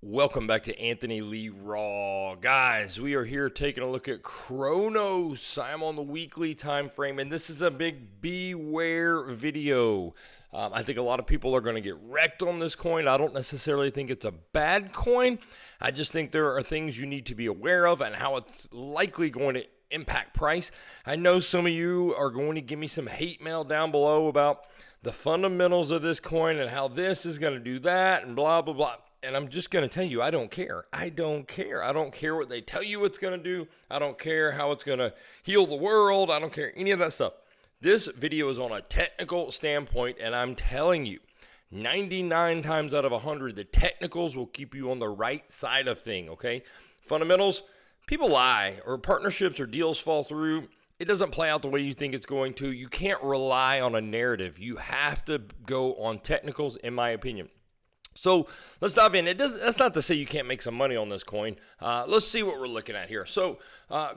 Welcome back to Anthony Lee Raw. Guys, we are here taking a look at Cronos. I'm on the weekly time frame, and this is a big beware video. I think a lot of people are going to get wrecked on this coin. I don't necessarily think it's a bad coin. I just think there are things you need to be aware of and how it's likely going to impact price. I know some of you are going to give me some hate mail down below about the fundamentals of this coin and how this is going to do that and blah, blah, blah. And I'm just going to tell you, I don't care. I don't care. I don't care what they tell you it's going to do. I don't care how it's going to heal the world. I don't care any of that stuff. This video is on a technical standpoint, and I'm telling you, 99 times out of 100, the technicals will keep you on the right side of thing, okay? Fundamentals, people lie, or partnerships or deals fall through. It doesn't play out the way you think it's going to. You can't rely on a narrative. You have to go on technicals, in my opinion. So let's dive in. That's not to say you can't make some money on this coin. Let's see what we're looking at here. So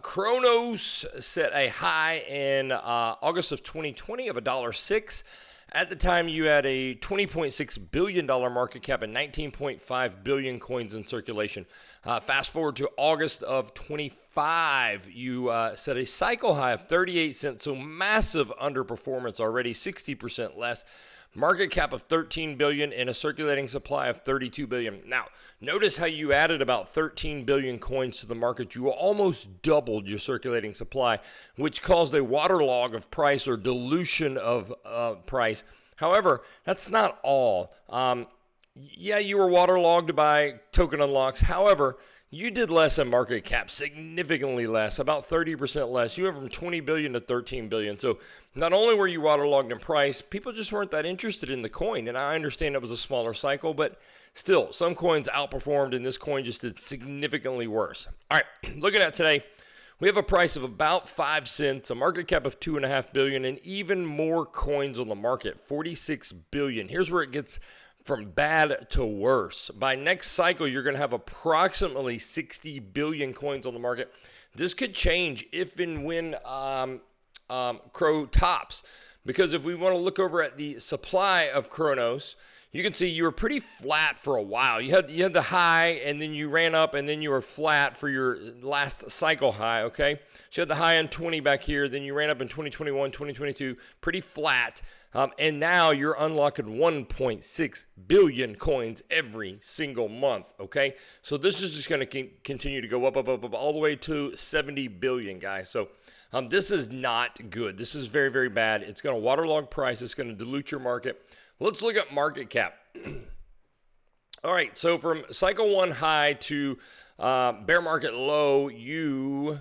Cronos set a high in August of 2020 of $1.06. At the time, you had a $20.6 billion market cap and 19.5 billion coins in circulation. Fast forward to August of 25, you set a cycle high of 38 cents, so massive underperformance already, 60% less. Market cap of 13 billion and a circulating supply of 32 billion. Now, notice how you added about 13 billion coins to the market. You almost doubled your circulating supply, which caused a waterlog of price or dilution of price. However, that's not all. Yeah, you were waterlogged by token unlocks. However, you did less in market cap, significantly less, about 30% less. You went from 20 billion to 13 billion. So not only were you waterlogged in price, people just weren't that interested in the coin. And I understand it was a smaller cycle, but still, some coins outperformed and this coin just did significantly worse. All right, looking at today, we have a price of about 5 cents, a market cap of 2.5 billion, and even more coins on the market, 46 billion. Here's where it gets from bad to worse. By next cycle, you're going to have approximately 60 billion coins on the market. This could change if and when Crow tops. Because if we want to look over at the supply of Cronos, you can see you were pretty flat for a while. You had the high, and then you ran up, and then you were flat for your last cycle high, okay? So you had the high in 20 back here, then you ran up in 2021, 2022, pretty flat. And now you're unlocking 1.6 billion coins every single month, okay? So this is just going to continue to go up, all the way to 70 billion, guys. So this is not good. This is very, very bad. It's going to waterlog price. It's going to dilute your market. Let's look at market cap. All right, so from cycle one high to bear market low, you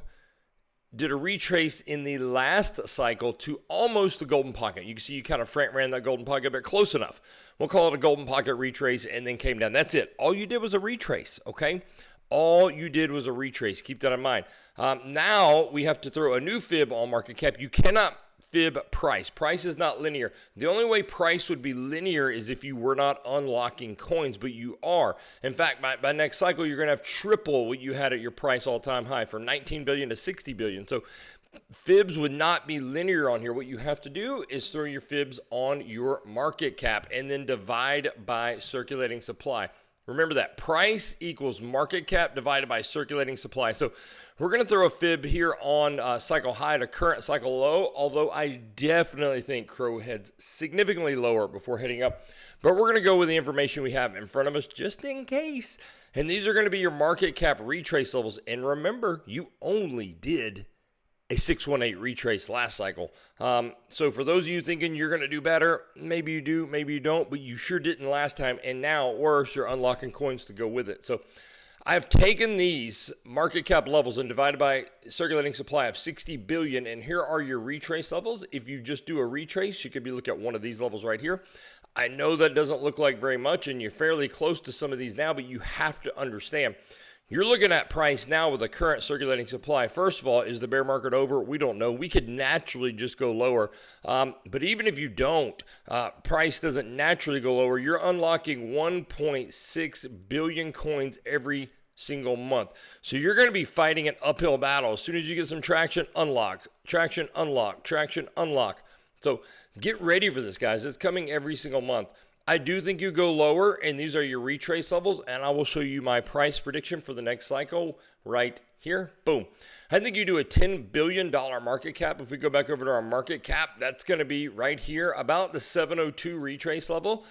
did a retrace in the last cycle to almost the golden pocket. You can see you kind of front ran that golden pocket, but close enough. We'll call it a golden pocket retrace and then came down. That's it. All you did was a retrace, okay? All you did was a retrace. Keep that in mind. Now we have to throw a new fib on market cap. You cannot fib price. Price is not linear. The only way price would be linear is if you were not unlocking coins, but you are. In fact, by next cycle, you're going to have triple what you had at your price all-time high, from 19 billion to 60 billion. So fibs would not be linear on here. What you have to do is throw your fibs on your market cap and then divide by circulating supply. Remember that price equals market cap divided by circulating supply. So we're going to throw a fib here on cycle high to current cycle low, although I definitely think Crow heads significantly lower before heading up. But we're going to go with the information we have in front of us just in case. And these are going to be your market cap retrace levels. And remember, you only did a 618 retrace last cycle. So for those of you thinking you're going to do better, maybe you do, maybe you don't, but you sure didn't last time. And now, worse, you're unlocking coins to go with it. So I've taken these market cap levels and divided by circulating supply of 60 billion. And here are your retrace levels. If you just do a retrace, you could be looking at one of these levels right here. I know that doesn't look like very much, and you're fairly close to some of these now, but you have to understand, you're looking at price now with a current circulating supply. First of all, is the bear market over? We don't know. We could naturally just go lower. But even if you don't, price doesn't naturally go lower. You're unlocking 1.6 billion coins every single month. So you're going to be fighting an uphill battle. As soon as you get some traction, unlock. Traction, unlock. Traction, unlock. So get ready for this, guys. It's coming every single month. I do think you go lower, and these are your retrace levels, and I will show you my price prediction for the next cycle right here. Boom. I think you do a $10 billion market cap. If we go back over to our market cap, that's going to be right here, about the 702 retrace level.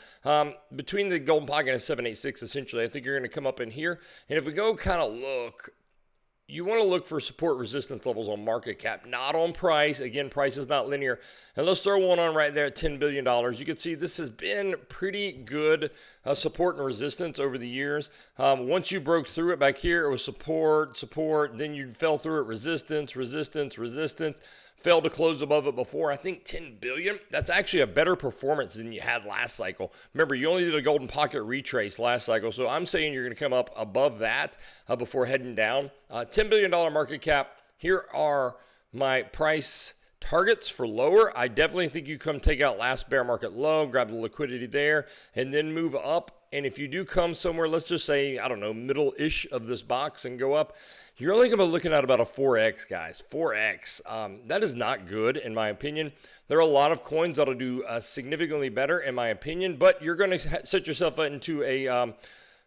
Between the golden pocket and 786, essentially, I think you're going to come up in here. And if we go kind of look, you want to look for support resistance levels on market cap, not on price. Again, price is not linear. And let's throw one on right there at $10 billion. You can see this has been pretty good support and resistance over the years. Once you broke through it back here, it was support, support. Then you fell through it, resistance, resistance, resistance. Failed to close above it before. I think 10 billion, that's actually a better performance than you had last cycle. Remember, you only did a golden pocket retrace last cycle, so I'm saying you're going to come up above that before heading down. $10 billion market cap. Here are my price targets for lower. I definitely think you come take out last bear market low, grab the liquidity there, and then move up. And if you do come somewhere, let's just say, I don't know, middle-ish of this box and go up, you're only going to be looking at about a 4x, guys. 4x. That is not good, in my opinion. There are a lot of coins that'll do significantly better, in my opinion, but you're going to set yourself into a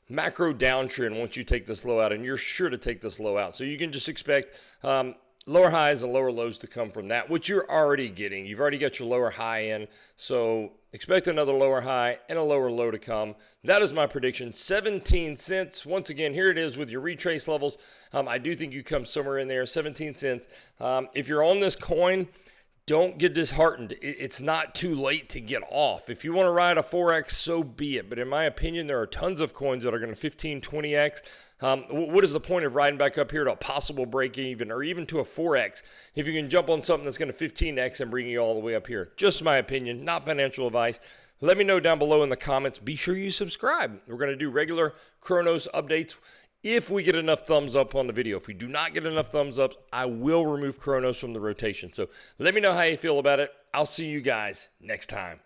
macro downtrend once you take this low out, and you're sure to take this low out. So you can just expect lower highs and lower lows to come from that, which you're already getting. You've already got your lower high in, so expect another lower high and a lower low to come. That is my prediction. 17 cents. Once again, here it is with your retrace levels. I do think you come somewhere in there, 17 cents. If you're on this coin, don't get disheartened. It's not too late to get off. If you want to ride a 4x, so be it. But in my opinion, there are tons of coins that are going to 15, 20x. What is the point of riding back up here to a possible break even or even to a 4x if you can jump on something that's going to 15x and bring you all the way up here? Just my opinion, not financial advice. Let me know down below in the comments. Be sure you subscribe. We're going to do regular Cronos updates if we get enough thumbs up on the video. If we do not get enough thumbs up, I will remove Cronos from the rotation. So let me know how you feel about it. I'll see you guys next time.